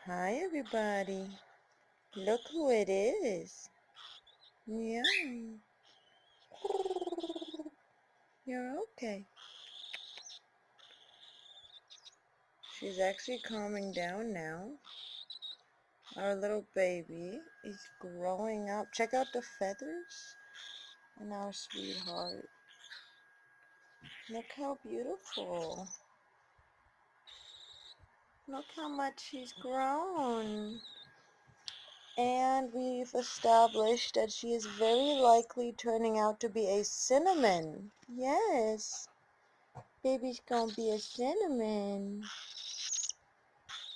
Hi everybody. Look who it is. Yeah. You're okay. She's actually calming down now. Our little baby is growing up. Check out the feathers on our sweetheart. Look how beautiful. Look how much she's grown. And we've established that she is very likely turning out to be a cinnamon. Yes. Baby's gonna be a cinnamon.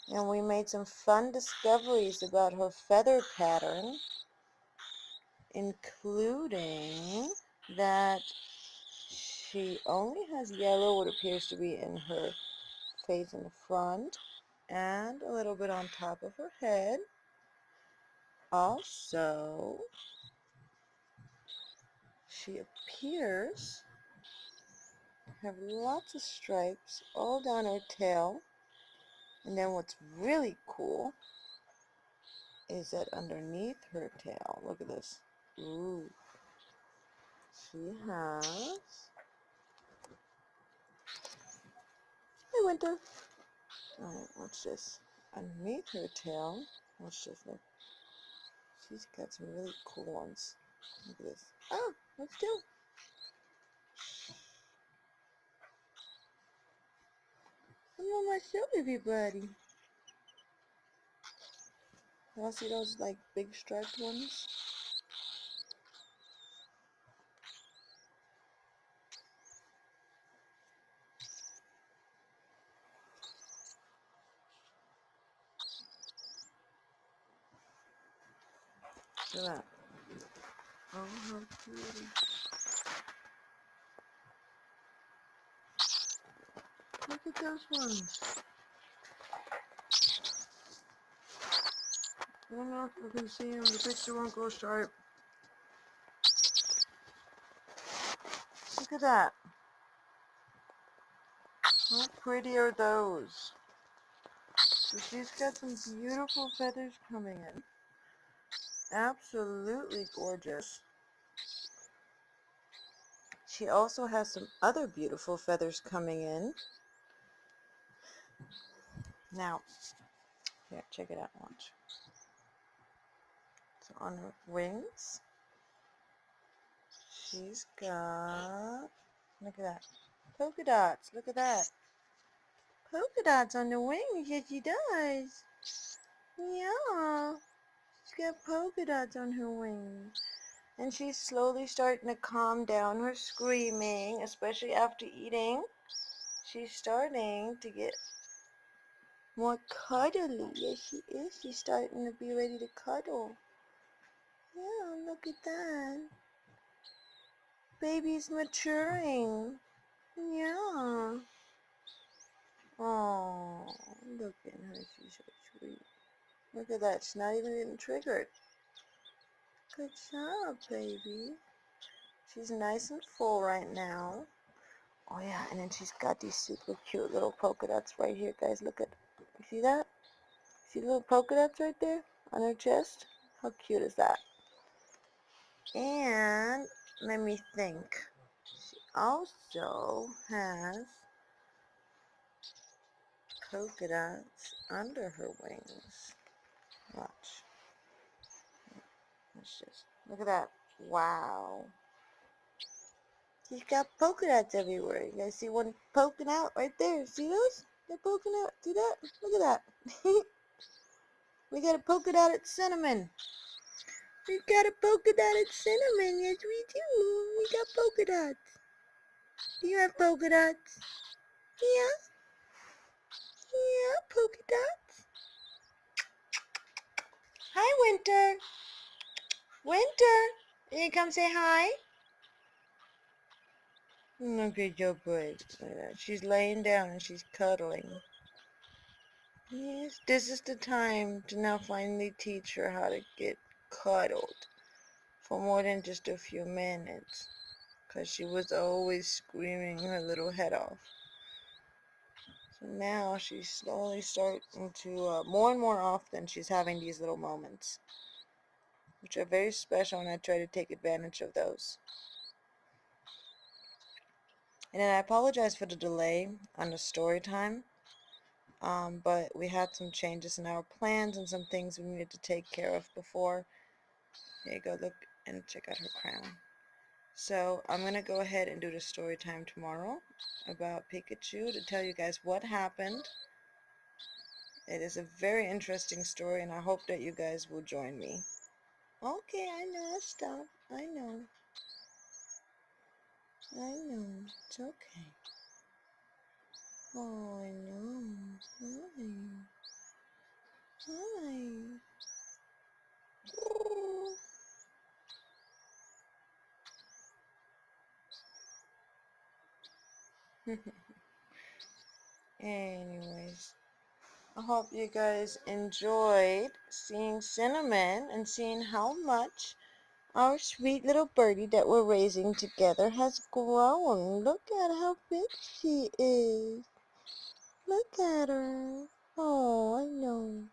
And we made some fun discoveries about her feather pattern, including that she only has yellow, what appears to be in her face in the front, and a little bit on top of her head. Also, she appears to have lots of stripes all down her tail. And then what's really cool is that underneath her tail, look at this. Ooh. She has... Hey, Winter. Alright, watch this. Underneath her tail, watch this. Look. She's got some really cool ones. Look at this. Oh, let's do. I'm on my show, everybody. Y'all see those, like, big striped ones? Look at that. Oh, how pretty. Look at those ones. I don't know if you can see them. The picture won't go sharp. Look at that. How pretty are those? So she's got some beautiful feathers coming in. Absolutely gorgeous. She also has some other beautiful feathers coming in. Now, here, check it out, watch. So on her wings, she's got, look at that, polka dots, look at that. Polka dots on the wings, yes she does. Yeah, she's got polka dots on her wings. And she's slowly starting to calm down her screaming, especially after eating. She's starting to get more cuddly. Yes, she is. She's starting to be ready to cuddle. Yeah, look at that. Baby's maturing. Yeah. Oh, look at her. She's so sweet. Look at that. She's not even getting triggered. Good job, baby. She's nice and full right now. Oh yeah, and then she's got these super cute little polka dots right here, guys. Look at, you see that? See the little polka dots right there on her chest? How cute is that? And let me think. She also has polka dots under her wings. Watch. Let's just look at that. Wow. She's got polka dots everywhere. You guys see one poking out right there? See those? They're poking out. See that? Look at that. We got a polka dotted cinnamon. We got a polka dotted cinnamon. Yes, we do. We got polka dots. Do you have polka dots? Yeah. Yeah, polka dots. Hi, Winter. Winter. You come say hi? Look at your bird. She's laying down and she's cuddling. Yes, this is the time to now finally teach her how to get cuddled for more than just a few minutes. Because she was always screaming her little head off. So now she's slowly starting to, more and more often, she's having these little moments, which are very special, and I try to take advantage of those. And then I apologize for the delay on the story time, but we had some changes in our plans and some things we needed to take care of before. Here you go, look and check out her crown. So I'm going to go ahead and do the story time tomorrow about Pikachu to tell you guys what happened. It is a very interesting story, and I hope that you guys will join me. Okay, I know, I'll stop. I know. I know. It's okay. Oh, I know. Hi. Hi. Anyways, I hope you guys enjoyed seeing Cinnamon and seeing how much our sweet little birdie that we're raising together has grown. Look at how big she is. Look at her. Oh, I know.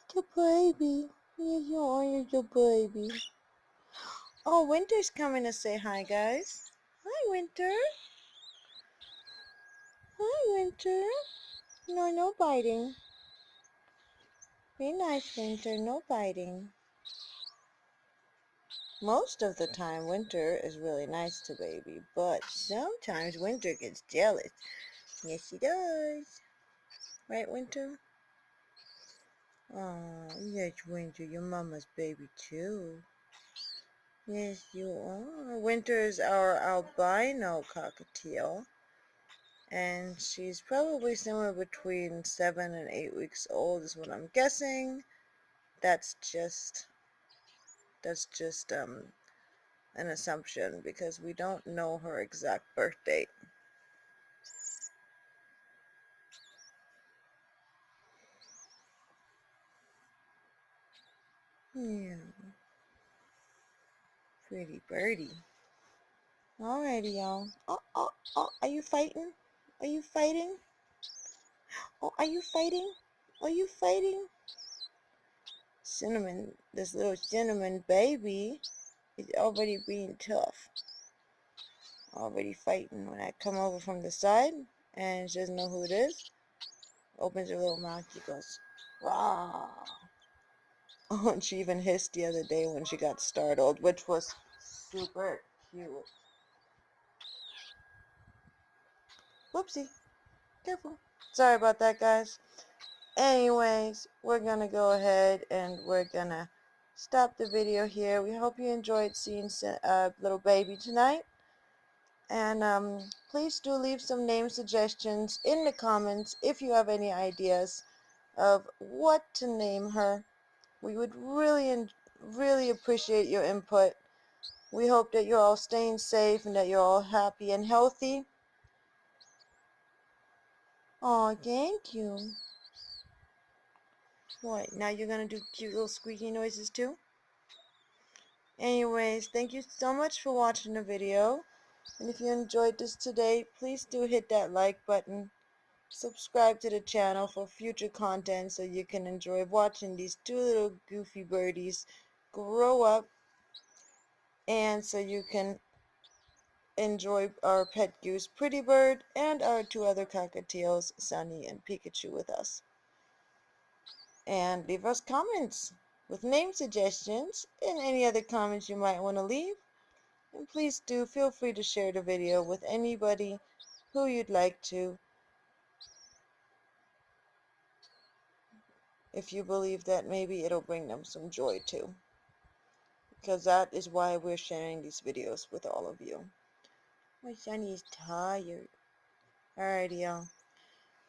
It's a baby. Yes, you are. You're a baby. Oh, Winter's coming to say hi, guys. Hi, Winter. Hi, Winter. No, no biting. Be nice, Winter. No biting. Most of the time, Winter is really nice to Baby, but sometimes Winter gets jealous. Yes, he does. Right, Winter? Oh, yes, Winter, you're Mama's baby, too. Yes, you are. Winter is our albino cockatiel, and she's probably somewhere between 7 and 8 weeks old is what I'm guessing. That's just an assumption because we don't know her exact birth date. Yeah, pretty birdie. Alrighty, y'all. Oh, are you fighting? Are you fighting? Oh, are you fighting? Are you fighting? Cinnamon, this little cinnamon baby is already being tough. Already fighting. When I come over from the side and she doesn't know who it is, opens her little mouth, she goes, "Rah!" Oh, and she even hissed the other day when she got startled, which was super cute. Whoopsie. Careful. Sorry about that, guys. Anyways, we're going to go ahead and we're going to stop the video here. We hope you enjoyed seeing little baby tonight. And please do leave some name suggestions in the comments if you have any ideas of what to name her. We would really appreciate your input. We hope that you're all staying safe and that you're all happy and healthy. Oh, thank you. What, now you're going to do cute little squeaky noises too? Anyways, thank you so much for watching the video. And if you enjoyed this today, please do hit that like button. Subscribe to the channel for future content so you can enjoy watching these two little goofy birdies grow up, and so you can enjoy our pet goose Pretty Bird and our two other cockatiels, Sunny and Pikachu, with us. And leave us comments with name suggestions and any other comments you might want to leave. And please do feel free to share the video with anybody who you'd like to, if you believe that maybe it'll bring them some joy too. Because that is why we're sharing these videos with all of you. My Sunny is tired. Alrighty, y'all.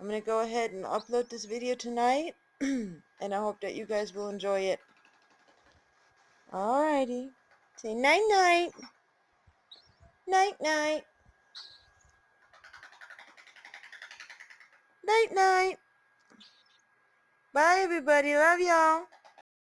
I'm going to go ahead and upload this video tonight. And I hope that you guys will enjoy it. Alrighty. Say night-night. Night-night. Night-night. Bye, everybody. Love y'all.